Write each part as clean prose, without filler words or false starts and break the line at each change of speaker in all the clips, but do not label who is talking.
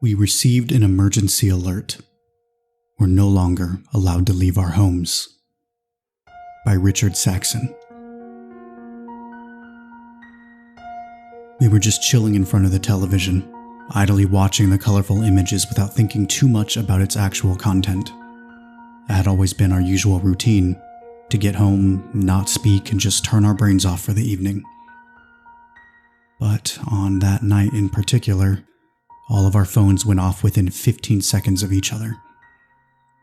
We received an emergency alert. We're no longer allowed to leave our homes. By RichardSaxon. We were just chilling in front of the television, idly watching the colorful images without thinking too much about its actual content. It had always been our usual routine, to get home, not speak, and just turn our brains off for the evening. But on that night in particular, all of our phones went off within 15 seconds of each other.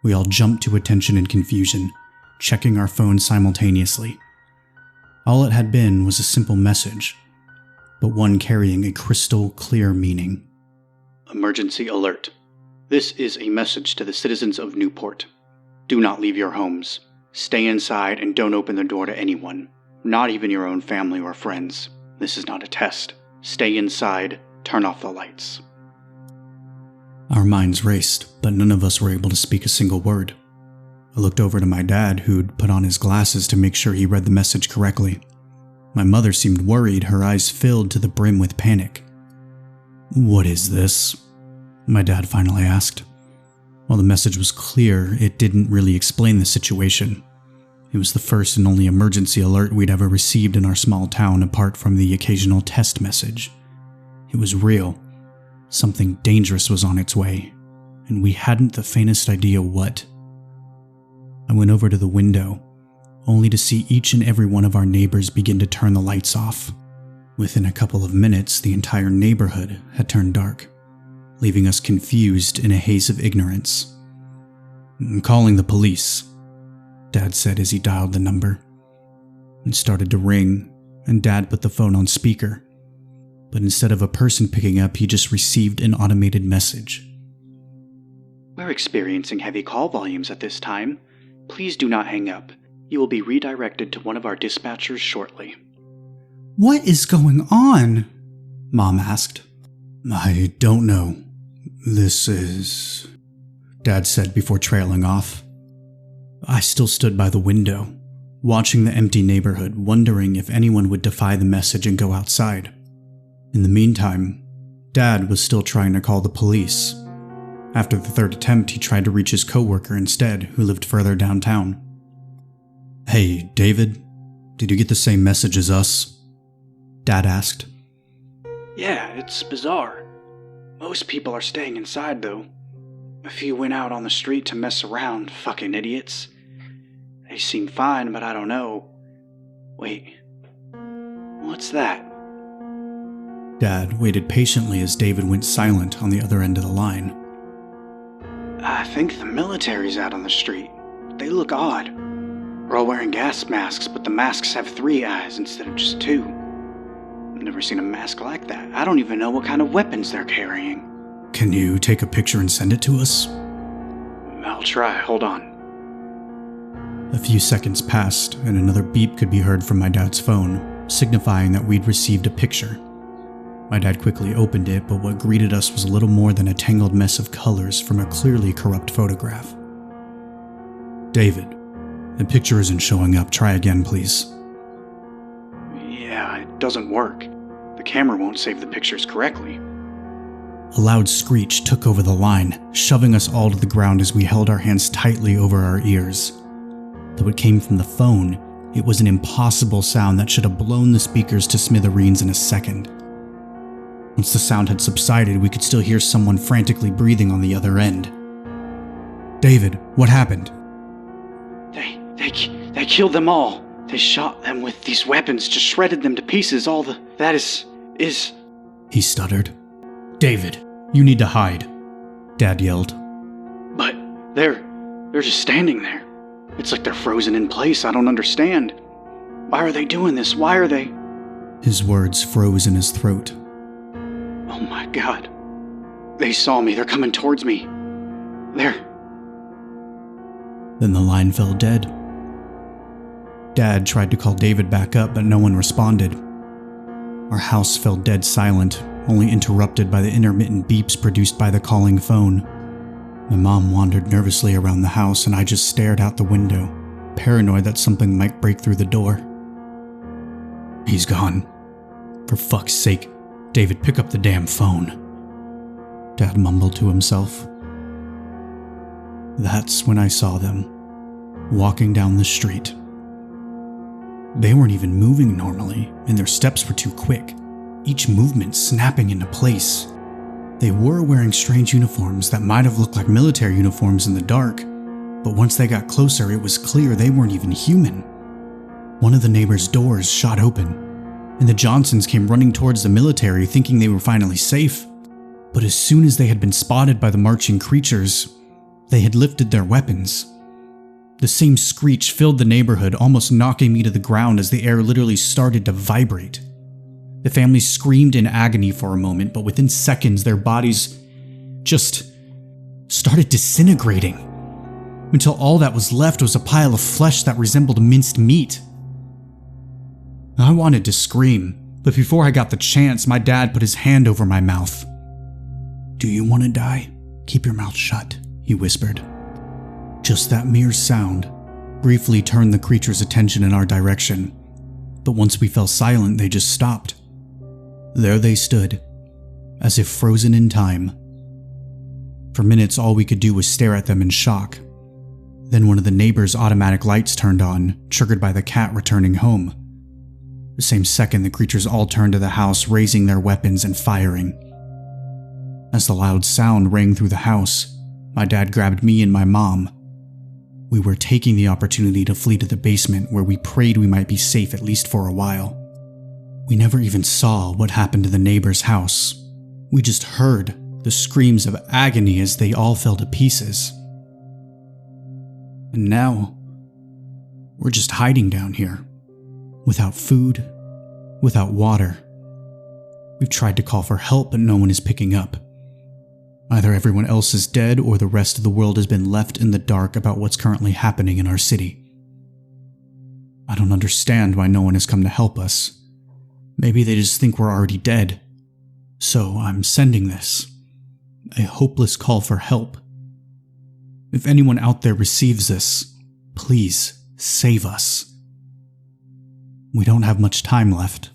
We all jumped to attention in confusion, checking our phones simultaneously. All it had been was a simple message, but one carrying a crystal clear meaning. Emergency alert. This is a message to the citizens of Newport. Do not leave your homes. Stay inside and don't open the door to anyone, not even your own family or friends. This is not a test. Stay inside, turn off the lights. Our minds raced, but none of us were able to speak a single word. I looked over to my dad, who'd put on his glasses to make sure he read the message correctly. My mother seemed worried, her eyes filled to the brim with panic. "What is this?" my dad finally asked. While the message was clear, it didn't really explain the situation. It was the first and only emergency alert we'd ever received in our small town apart from the occasional test message. It was real. Something dangerous was on its way, and we hadn't the faintest idea what. I went over to the window, only to see each and every one of our neighbors begin to turn the lights off. Within a couple of minutes, the entire neighborhood had turned dark, leaving us confused in a haze of ignorance. "I'm calling the police," Dad said as he dialed the number. It started to ring, and Dad put the phone on speaker. But instead of a person picking up, he just received an automated message. "We're experiencing heavy call volumes at this time. Please do not hang up. You will be redirected to one of our dispatchers shortly." "What is going on?" Mom asked. "I don't know. This is..." Dad said before trailing off. I still stood by the window, watching the empty neighborhood, wondering if anyone would defy the message and go outside. In the meantime, Dad was still trying to call the police. After the third attempt, he tried to reach his coworker instead, who lived further downtown. "Hey, David, did you get the same message as us?" Dad asked. "Yeah, it's bizarre. Most people are staying inside, though. A few went out on the street to mess around, fucking idiots. They seem fine, but I don't know. Wait, what's that?" Dad waited patiently as David went silent on the other end of the line. "I think the military's out on the street. They look odd. We're all wearing gas masks, but the masks have 3 eyes instead of just 2. I've never seen a mask like that. I don't even know what kind of weapons they're carrying." "Can you take a picture and send it to us?" "I'll try, hold on." A few seconds passed, and another beep could be heard from my dad's phone, signifying that we'd received a picture. My dad quickly opened it, but what greeted us was a little more than a tangled mess of colors from a clearly corrupt photograph. "David, the picture isn't showing up. Try again, please." "Yeah, it doesn't work. The camera won't save the pictures correctly." A loud screech took over the line, shoving us all to the ground as we held our hands tightly over our ears. Though it came from the phone, it was an impossible sound that should have blown the speakers to smithereens in a second. Once the sound had subsided, we could still hear someone frantically breathing on the other end. "David, what happened?" They killed them all. They shot them with these weapons, just shredded them to pieces. That is... He stuttered. "David, you need to hide," Dad yelled. "But they're just standing there. It's like they're frozen in place. I don't understand. Why are they doing this? Why are they..." His words froze in his throat. "Oh my God. They saw me. They're coming towards me. Then the line fell dead. Dad tried to call David back up, but no one responded. Our house fell dead silent, only interrupted by the intermittent beeps produced by the calling phone. My mom wandered nervously around the house, and I just stared out the window, paranoid that something might break through the door. "He's gone. For fuck's sake, David, pick up the damn phone." Dad mumbled to himself. That's when I saw them, walking down the street. They weren't even moving normally, and their steps were too quick, each movement snapping into place. They were wearing strange uniforms that might have looked like military uniforms in the dark, but once they got closer, it was clear they weren't even human. One of the neighbors' doors shot open, and the Johnsons came running towards the military thinking they were finally safe. But as soon as they had been spotted by the marching creatures, they had lifted their weapons. The same screech filled the neighborhood, almost knocking me to the ground as the air literally started to vibrate. The family screamed in agony for a moment, but within seconds their bodies just started disintegrating, until all that was left was a pile of flesh that resembled minced meat. I wanted to scream, but before I got the chance, my dad put his hand over my mouth. "Do you want to die? Keep your mouth shut," he whispered. Just that mere sound briefly turned the creature's attention in our direction, but once we fell silent, they just stopped. There they stood, as if frozen in time. For minutes, all we could do was stare at them in shock. Then one of the neighbors' automatic lights turned on, triggered by the cat returning home. The same second, the creatures all turned to the house, raising their weapons and firing. As the loud sound rang through the house, my dad grabbed me and my mom. We were taking the opportunity to flee to the basement, where we prayed we might be safe at least for a while. We never even saw what happened to the neighbor's house. We just heard the screams of agony as they all fell to pieces. And now, we're just hiding down here, without food, without water. We've tried to call for help, but no one is picking up. Either everyone else is dead, or the rest of the world has been left in the dark about what's currently happening in our city. I don't understand why no one has come to help us. Maybe they just think we're already dead. So I'm sending this, a hopeless call for help. If anyone out there receives this, please save us. We don't have much time left.